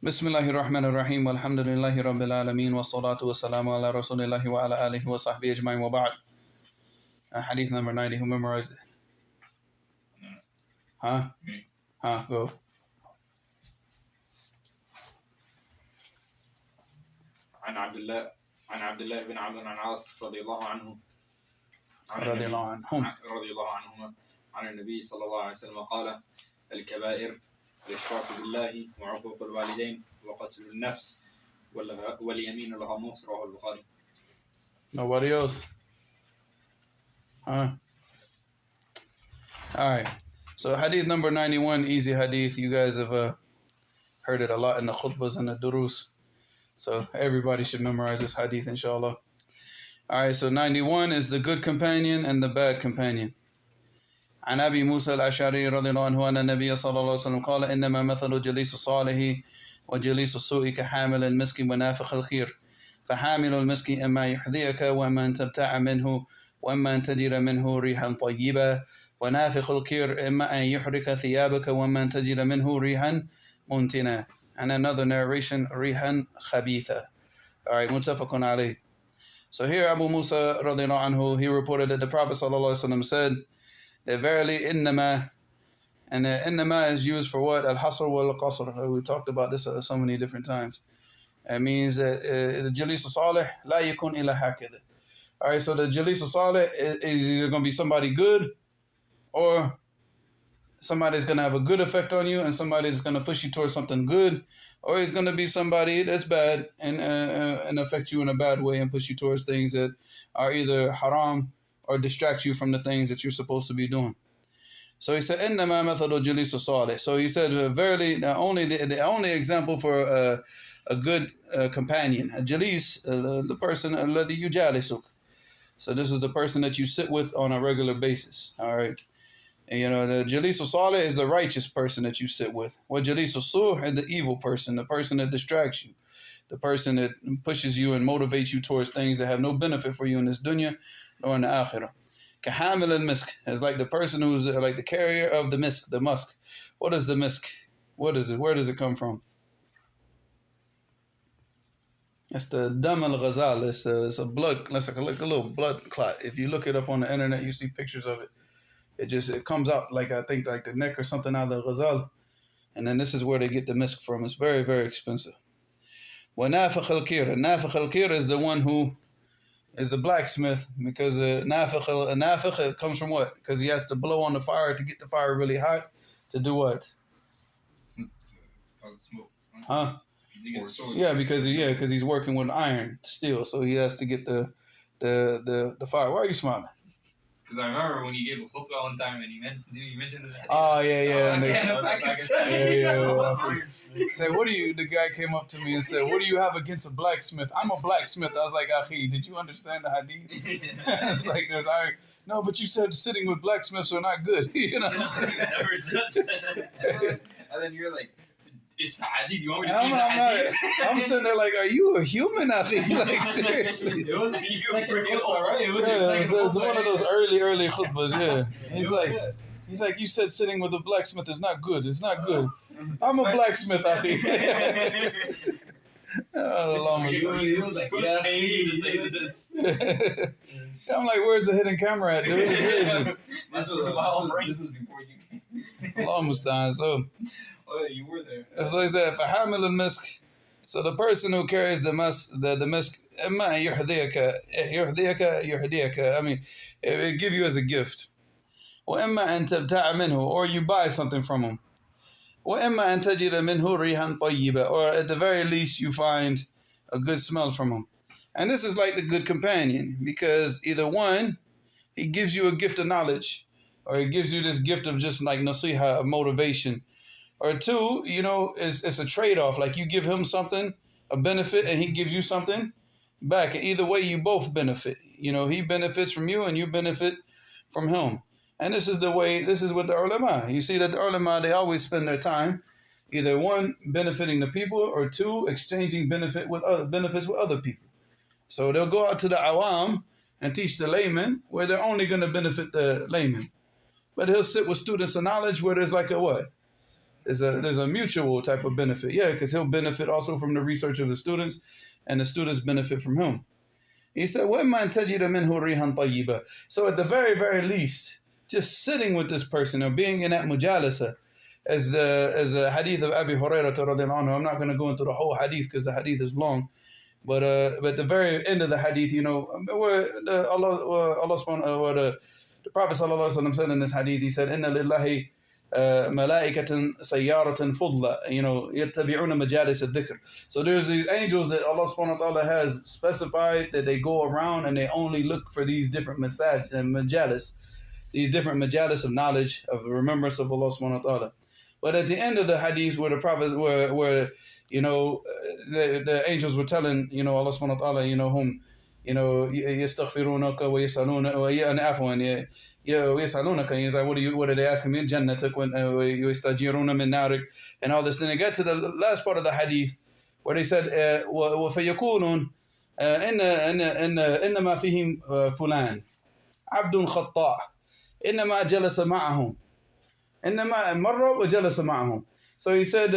بسم الله الرحمن الرحيم والحمد لله رب العالمين والصلاة والسلام على رسول الله وعلى آله وصحبه أجمعين وبعد. Hadith number 90. Who memorized it? Huh? Go. عن عبد الله بن عمرو بن العاص رضي الله عنه رضي الله عنهما عن النبي صلى الله عليه وسلم قال: الكبائر الإشراك بالله وعقوق الوالدين وقتل النفس واليمين الغموس. رواه البخاري. Nobody else? Huh? Alright. So hadith number 91, easy hadith. You guys have heard it a lot in the khutbahs and the durus. So everybody should memorize this hadith, inshallah. Alright, so 91 is the good companion and the bad companion. عن أبي موسى الأشعري رضي الله عنه أن النبي صلى الله عليه وسلم قال: إنما مثل جليس الصالح وجليس السوء كحامل المسك ونافخ الخير، فحامل المسك إما يحذيك وإما أن تبتاع منه وإما أن تجد منه ريحا طيبة، ونافخ الخير إما أن يحرق ثيابك وإما أن تجد منه ريحا منتنا. And another narration, ريحا خبيثة. Alright, متفق عليه. So here Abu Musa رضي الله عنه, he reported that the Prophet صلى الله عليه وسلم said that verily innama, and innama is used for what? Al-hasr wal-qasr. We talked about this so many different times. It means that the jalis salih la yakun illa hakida. Alright, so the jalis salih is either going to be somebody good, or somebody's going to have a good effect on you and somebody's going to push you towards something good, or he's going to be somebody that's bad and affect you in a bad way and push you towards things that are either haram or distract you from the things that you're supposed to be doing. So he said, إِنَّمَا مَثَلُ جَلِيسُ صَالِحٍ. So he said, verily, the only example for a good companion, a jalis, the person, الَّذِي يُجَالِسُكَ. So this is the person that you sit with on a regular basis. All right. And, the jalisu salih is the righteous person that you sit with. What jalisu suh is the evil person, the person that distracts you, the person that pushes you and motivates you towards things that have no benefit for you in this dunya or in the akhirah. Kahamil al-misk is like the person who's like the carrier of the misk, the musk. What is the misk? What is it? Where does it come from? It's the dam al-ghazal. It's a blood, it's like a little blood clot. If you look it up on the internet, you see pictures of it. It comes out like, I think, like the neck or something out of the ghazal. And then this is where they get the misk from. It's very, very expensive. وَنَافِخَ الْكِيرَ. Nafakh al-kir is the one who is the blacksmith, because nafakh comes from what? Because he has to blow on the fire to get the fire really hot. To do what? Huh? Yeah, because he's working with iron, steel, so he has to get the fire. Why are you smiling? Because I remember when you gave a khutbah one time and you mention this. Oh, yeah. Yeah. Say, the guy came up to me and said, what do you have against a blacksmith? I'm a blacksmith. I was like, Akhi, did you understand the hadith? It's like, there's iron. No, but you said sitting with blacksmiths are not good. Never said that. And then you're like, it's the hadith. You want me to choose the hadith? I'm sitting there like, are you a human, Akhi? Like, seriously. It wasn't your second khutbah, right? It was your second khutbah. It's one of those early khutbahs, yeah. He's like, you said sitting with a blacksmith is not good. It's not good. I'm a blacksmith, Akhi. He was like, yeah, paying you to say this. I'm like, where's the hidden camera at, dude? This was before you came. Almost time, so. Oh, you were there. So he said, فَحَامِلُ الْمِسْكِ. So the person who carries the misk, إِمَّا يُحْدِيَكَ. I mean, it give you as a gift. وَإِمَّا أَن تَبْتَعَ مِنْهُ. Or you buy something from him. وَإِمَّا أَن تَجِدَ مِنْهُ رِيحًا طَيِّبًا. Or at the very least, you find a good smell from him. And this is like the good companion, because either one, he gives you a gift of knowledge, or he gives you this gift of just like nasiha, of motivation. Or two, it's a trade-off. Like you give him something, a benefit, and he gives you something back. And either way, you both benefit. He benefits from you and you benefit from him. And this is what the ulama. You see that the ulama, they always spend their time either one, benefiting the people, or two, exchanging benefits with other people. So they'll go out to the awam and teach the laymen where they're only going to benefit the laymen. But he'll sit with students of knowledge where there's like a what? there's a mutual type of benefit. Yeah, because he'll benefit also from the research of the students, and the students benefit from him. He said, وَإِمَّا أَن تَجِدَ مِنْهُ رِيحًا طَيِّبًا. So at the very, very least, just sitting with this person or being in that mujalasa, as the hadith of Abi Hurairah radiallahu anhu. I'm not going to go into the whole hadith because the hadith is long, but at the very end of the hadith, where Allah subhanahu wa the Prophet sallallahu alaihi wasallam said in this hadith, he said, "Inna lillahi malaikatan sayyaratan fudla, yattabi'una majalis al-dhikr." So there's these angels that Allah subhanahu wa ta'ala has specified that they go around and they only look for these different majalis, these different majalis of knowledge, of remembrance of Allah subhanahu wa ta'ala. But at the end of the hadith, where the prophets where the angels were telling Allah subhanahu wa ta'ala whom يستغفرونك ويسألونك ويسألونك, he's like, what are they asking me? جنتك ويستجيرون من نارك, and all this. Then they get to the last part of the hadith where they said وفيقولون إنما فيهم فلان عبد خطاء إنما جلس معهم إنما مر وجلس معهم. So he said,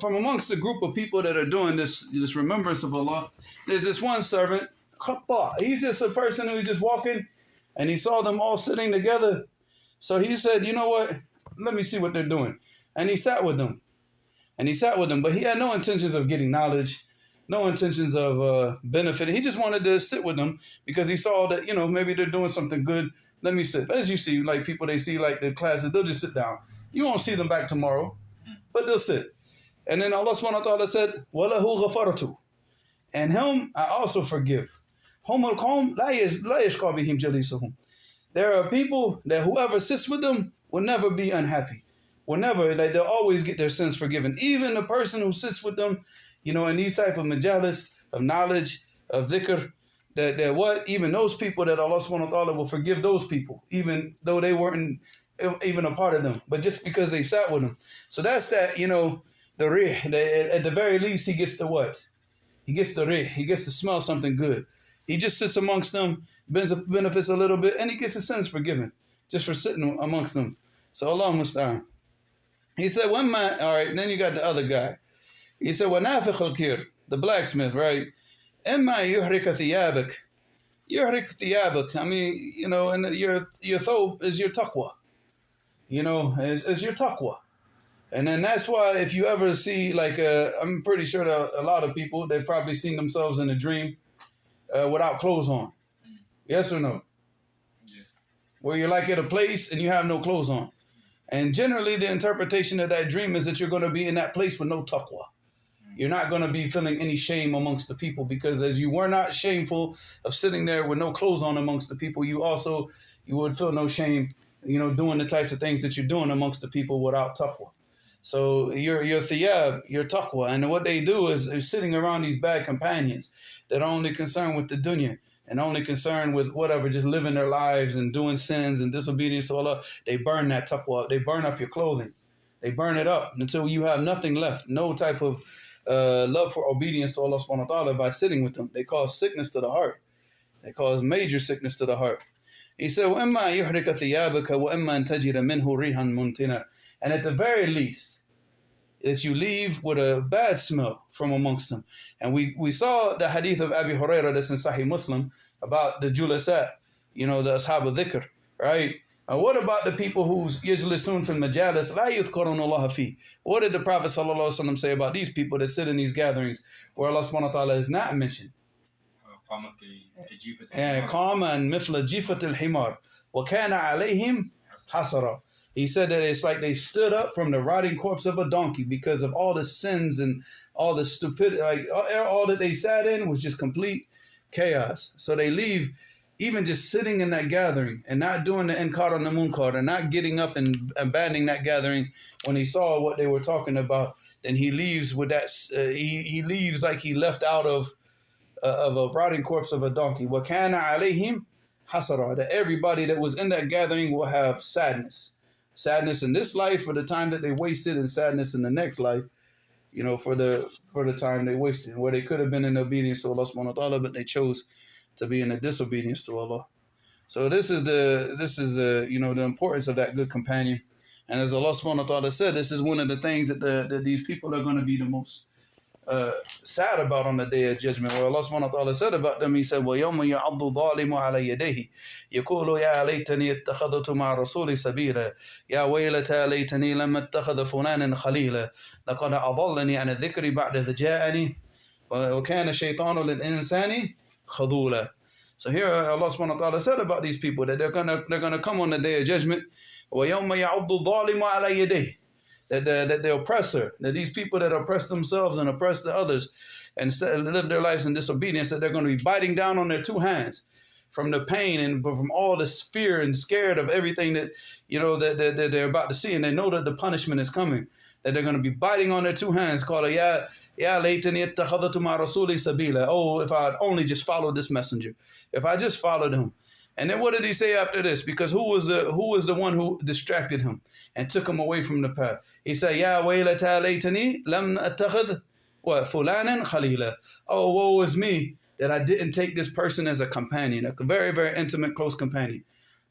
from amongst the group of people that are doing this remembrance of Allah, there's this one servant, Khatta. He's just a person who's just walking, and he saw them all sitting together. So he said, you know what? Let me see what they're doing. And he sat with them. But he had no intentions of getting knowledge, no intentions of benefiting. He just wanted to sit with them because he saw that, maybe they're doing something good. Let me sit. As you see, like people, they see like the classes, they'll just sit down. You won't see them back tomorrow, but they'll sit. And then Allah subhanahu wa ta'ala said, وَلَهُ غَفَرَتُ. And him, I also forgive. هُمُ الْقَوْمِ لَا يَشْقَى بِهِمْ جَلِيسُهُم. There are people that whoever sits with them will never be unhappy. They'll always get their sins forgiven. Even the person who sits with them, in these type of majalis, of knowledge, of dhikr, even those people that Allah subhanahu wa ta'ala will forgive those people, even though they weren't even a part of them, but just because they sat with them. So that's that, the rih. At the very least, he gets the what? He gets the rih. He gets to smell something good. He just sits amongst them, benefits a little bit, and he gets his sins forgiven just for sitting amongst them. So Allah musta'an. He said, all right, then you got the other guy. He said, وَنَافِخَ الْكِيرِ, the blacksmith, right? إِمَّا يُحْرِكَ ثِيَابَكَ. يُحْرِكَ ثِيَابَكَ. I mean, and your thobe is your taqwa. Is your taqwa. And then that's why if you ever see, like, I'm pretty sure that a lot of people, they've probably seen themselves in a dream without clothes on. Yes or no? Yes. Where you're like at a place and you have no clothes on. And generally the interpretation of that dream is that you're going to be in that place with no taqwa. You're not going to be feeling any shame amongst the people, because as you were not shameful of sitting there with no clothes on amongst the people, you would feel no shame, doing the types of things that you're doing amongst the people without taqwa. So your thiyab, your taqwa, and what they do is sitting around these bad companions that are only concerned with the dunya and only concerned with whatever, just living their lives and doing sins and disobedience to Allah. They burn that taqwa. They burn up your clothing. They burn it up until you have nothing left, no type of love for obedience to Allah subhanahu wa ta'ala by sitting with them. They cause sickness to the heart. They cause major sickness to the heart. He said, وَإِمَّا يُحْرِكَ ثِيَابَكَ وَإِمَّا أَن تَجِدَ مِنْهُ رِيحًا مُنْتِنًا. And at the very least, that you leave with a bad smell from amongst them. And we saw the hadith of Abi Hurairah that's in Sahih Muslim about the julasat, the ashab al-dhikr, right? What about the people who's yajlisun fil majalis la yuzkarun Allah fi? What did the Prophet sallallahu alaihi wasallam say about these people that sit in these gatherings where Allah subhanahu wa ta'ala is not mentioned? Qaman mithla jifat al-himar wa kana alayhim hasara. He said that it's like they stood up from the rotting corpse of a donkey because of all the sins and all the stupidity, like all that they sat in was just complete chaos. So they leave, even just sitting in that gathering and not doing the inkar on the munkar and not getting up and abandoning that gathering when he saw what they were talking about. Then he leaves with that. He leaves like he left out of a rotting corpse of a donkey. Wa kana alayhim hasara. That everybody that was in that gathering will have sadness. Sadness in this life for the time that they wasted, and sadness in the next life, for the time they wasted, where they could have been in obedience to Allah subhanahu wa ta'ala, but they chose to be in the disobedience to Allah. So this is the importance of that good companion. And as Allah subhanahu wa ta'ala said, this is one of the things that these people are going to be the most sad about on the day of judgment. Where Allah subhanahu wa ta'ala said about them, He said, وَيَوْمَ يَعَضُّ الظَّالِمُ عَلَى يَدَيْهِ يَقُولُ يَا لَيْتَنِي اتَّخَذْتُ مَعَ رَسُولِي سَبِيلًا يَا وَيْلَتَى لَيْتَنِي لَمْ أَتَّخِذْ فُلَانًا خَلِيلًا لَقَدْ أَضَلَّنِي عَنِ الذِّكْرِ بَعْدَ إِذْ جَاءَنِي وَكَانَ الشَّيْطَانُ لِلْإِنسَانِ خَذُولًا. So here Allah subhanahu wa ta'ala said about these people that they're gonna come on the day of judgment. وَيَوْمَ يَعُضُّ الظَّالِمُ عَلَى يَدَيْهِ, that the oppressor, that these people that oppress themselves and oppress the others and live their lives in disobedience, that they're going to be biting down on their two hands from the pain and from all this fear and scared of everything that, that they're about to see. And they know that the punishment is coming, that they're going to be biting on their two hands, calling, Ya laytani ittakhadhtu ma rasuli sabila. Oh, if I had only just followed this messenger, if I just followed him. And then what did he say after this? Because who was the one who distracted him and took him away from the path? He said, Ya waylata laytani lam attakhadh fulanan khalila. Oh, woe is me that I didn't take this person as a companion, a very, very intimate, close companion.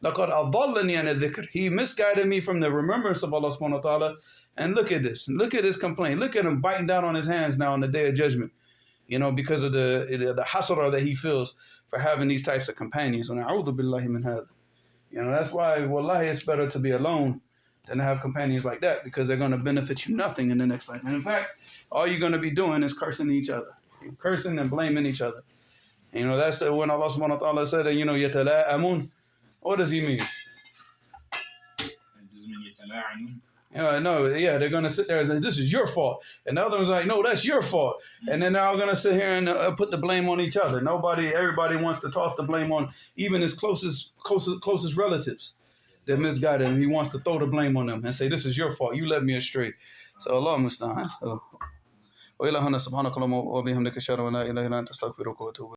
لَقَدْ أَضَلَّنِي عَنِ الذِّكْرِ. He misguided me from the remembrance of Allah subhanahu wa ta'ala. And look at this. Look at his complaint. Look at him biting down on his hands now on the day of judgment. Because of the hasra that he feels for having these types of companions. And a'udhu billahi min hadha. That's why, wallahi, it's better to be alone than to have companions like that, because they're going to benefit you nothing in the next life. And in fact, all you're going to be doing is cursing each other. You're cursing and blaming each other. That's when Allah subhanahu wa ta'ala said, يَتَلَاءَمُونَ. What does he mean? They're going to sit there and say, this is your fault. And the other one's like, no, that's your fault. And then they're all going to sit here and put the blame on each other. Everybody wants to toss the blame on even his closest relatives. They're misguided, and he wants to throw the blame on them and say, this is your fault. You led me astray. So Allah musta'an. وإلى هنا سبحانك اللهم وبحمدك أشهد أن لا إله إلا أنت أستغفرك وأتوب